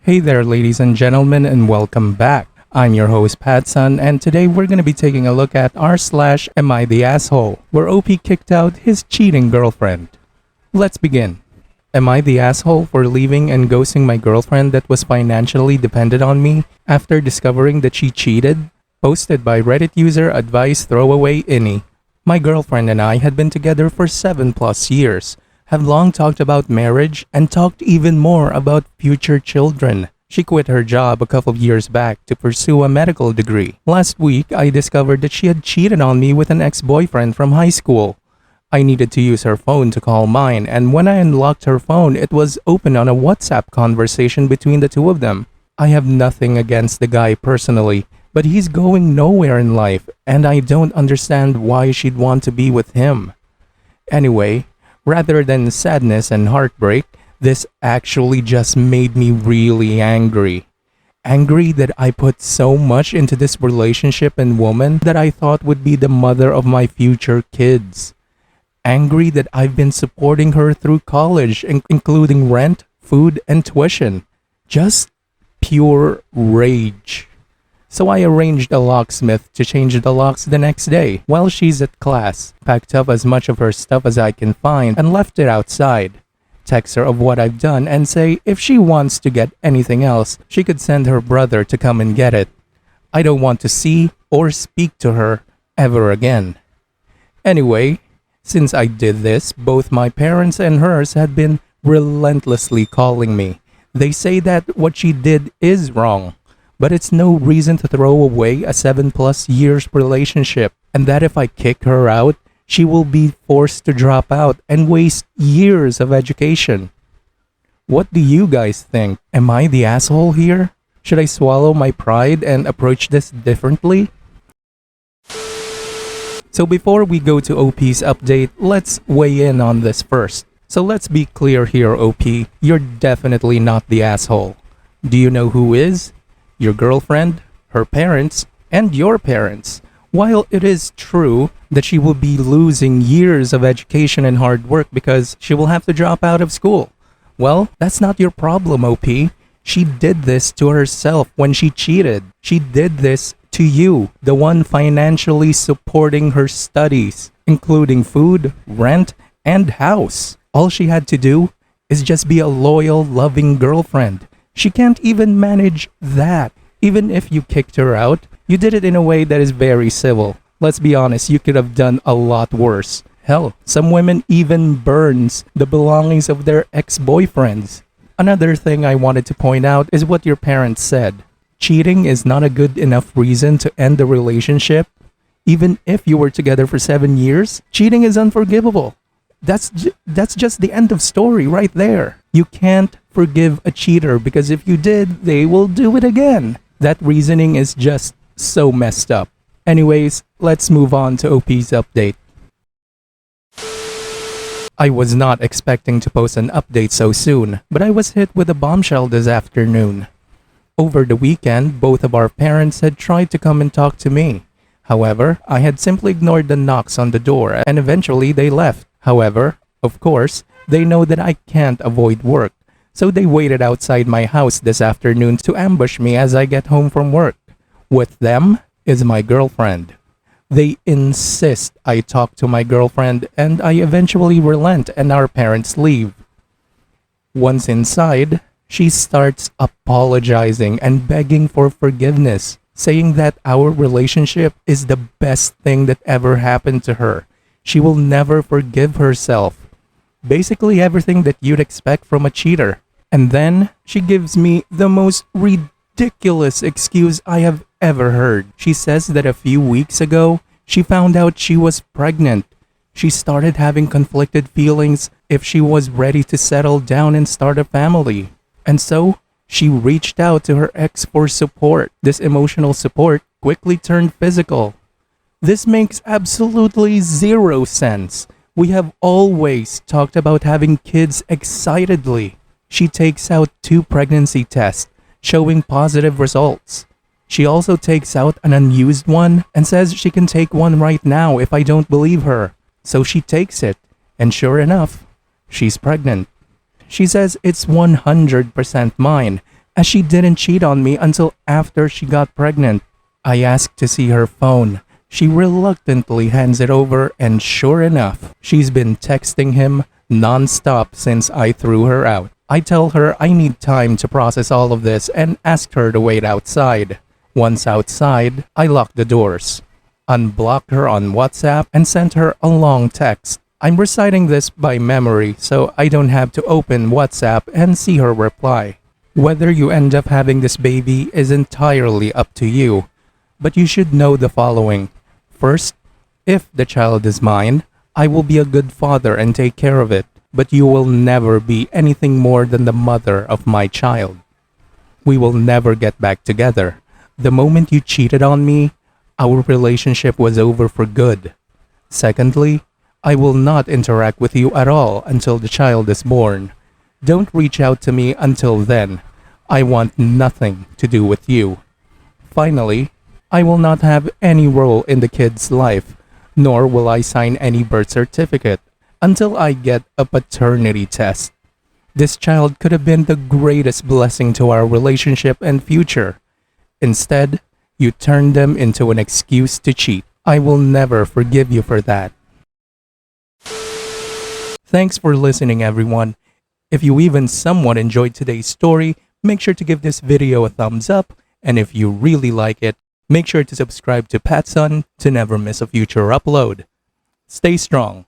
Hey there, ladies and gentlemen, and welcome back. I'm your host, PattSun, and today we're going to be taking a look at r/Am I the Asshole, where OP kicked out his cheating girlfriend. Let's begin. Am I the asshole for leaving and ghosting my girlfriend that was financially dependent on me after discovering that she cheated? Posted by Reddit user Advice Throwaway Innie. My girlfriend and I had been together for 7+ years, have long talked about marriage, and talked even more about future children. She quit her job a couple of years back to pursue a medical degree. Last week, I discovered that she had cheated on me with an ex-boyfriend from high school. I needed to use her phone to call mine, and when I unlocked her phone, it was open on a WhatsApp conversation between the two of them. I have nothing against the guy personally, but he's going nowhere in life, and I don't understand why she'd want to be with him. Anyway, rather than sadness and heartbreak, this actually just made me really angry. Angry that I put so much into this relationship and woman that I thought would be the mother of my future kids. Angry that I've been supporting her through college, including rent, food, and tuition. Just pure rage. So I arranged a locksmith to change the locks the next day while she's at class, packed up as much of her stuff as I can find, and left it outside. Text her of what I've done and say if she wants to get anything else, she could send her brother to come and get it. I don't want to see or speak to her ever again. Anyway, since I did this, both my parents and hers had been relentlessly calling me. They say that what she did is wrong, but it's no reason to throw away a 7+ years relationship, and that if I kick her out, she will be forced to drop out and waste years of education. What do you guys think? Am I the asshole here? Should I swallow my pride and approach this differently? So before we go to OP's update, let's weigh in on this first. So let's be clear here, OP. You're definitely not the asshole. Do you know who is? Your girlfriend, her parents, and your parents. While it is true that she will be losing years of education and hard work because she will have to drop out of school, well, that's not your problem, OP. She did this to herself when she cheated. She did this to you, the one financially supporting her studies, including food, rent, and house. All she had to do is just be a loyal, loving girlfriend. She can't even manage that. Even if you kicked her out, you did it in a way that is very civil. Let's be honest, you could have done a lot worse. Hell, some women even burns the belongings of their ex-boyfriends. Another thing I wanted to point out is what your parents said. Cheating is not a good enough reason to end the relationship. Even if you were together for 7 years, cheating is unforgivable. That's just the end of story right there. You can't forgive a cheater because if you did, they will do it again. That reasoning is just so messed up. Anyways, let's move on to OP's update. I was not expecting to post an update so soon, but I was hit with a bombshell this afternoon. Over the weekend, both of our parents had tried to come and talk to me. However, I had simply ignored the knocks on the door and eventually they left. However, of course, they know that I can't avoid work, so they waited outside my house this afternoon to ambush me as I get home from work. With them is my girlfriend. They insist I talk to my girlfriend and I eventually relent and our parents leave. Once inside, she starts apologizing and begging for forgiveness, saying that our relationship is the best thing that ever happened to her. She will never forgive herself. Basically everything that you'd expect from a cheater. And then she gives me the most ridiculous excuse I have ever heard. She says that a few weeks ago, she found out she was pregnant. She started having conflicted feelings if she was ready to settle down and start a family. And so, she reached out to her ex for support. This emotional support quickly turned physical. This makes absolutely zero sense. We have always talked about having kids excitedly. She takes out 2 pregnancy tests, showing positive results. She also takes out an unused one and says she can take one right now if I don't believe her. So she takes it, and sure enough, she's pregnant. She says it's 100% mine, as she didn't cheat on me until after she got pregnant. I asked to see her phone. She reluctantly hands it over, and sure enough, she's been texting him non-stop since I threw her out. I tell her I need time to process all of this and asked her to wait outside. Once outside, I locked the doors, unblocked her on WhatsApp, and sent her a long text. I'm reciting this by memory so I don't have to open WhatsApp and see her reply. Whether you end up having this baby is entirely up to you, but you should know the following. First, if the child is mine, I will be a good father and take care of it, but you will never be anything more than the mother of my child. We will never get back together. The moment you cheated on me, our relationship was over for good. Secondly, I will not interact with you at all until the child is born. Don't reach out to me until then. I want nothing to do with you. Finally, I will not have any role in the kid's life, nor will I sign any birth certificate until I get a paternity test. This child could have been the greatest blessing to our relationship and future. Instead, you turned them into an excuse to cheat. I will never forgive you for that. Thanks for listening, everyone. If you even somewhat enjoyed today's story, make sure to give this video a thumbs up, and if you really like it, make sure to subscribe to PattSun to never miss a future upload. Stay strong.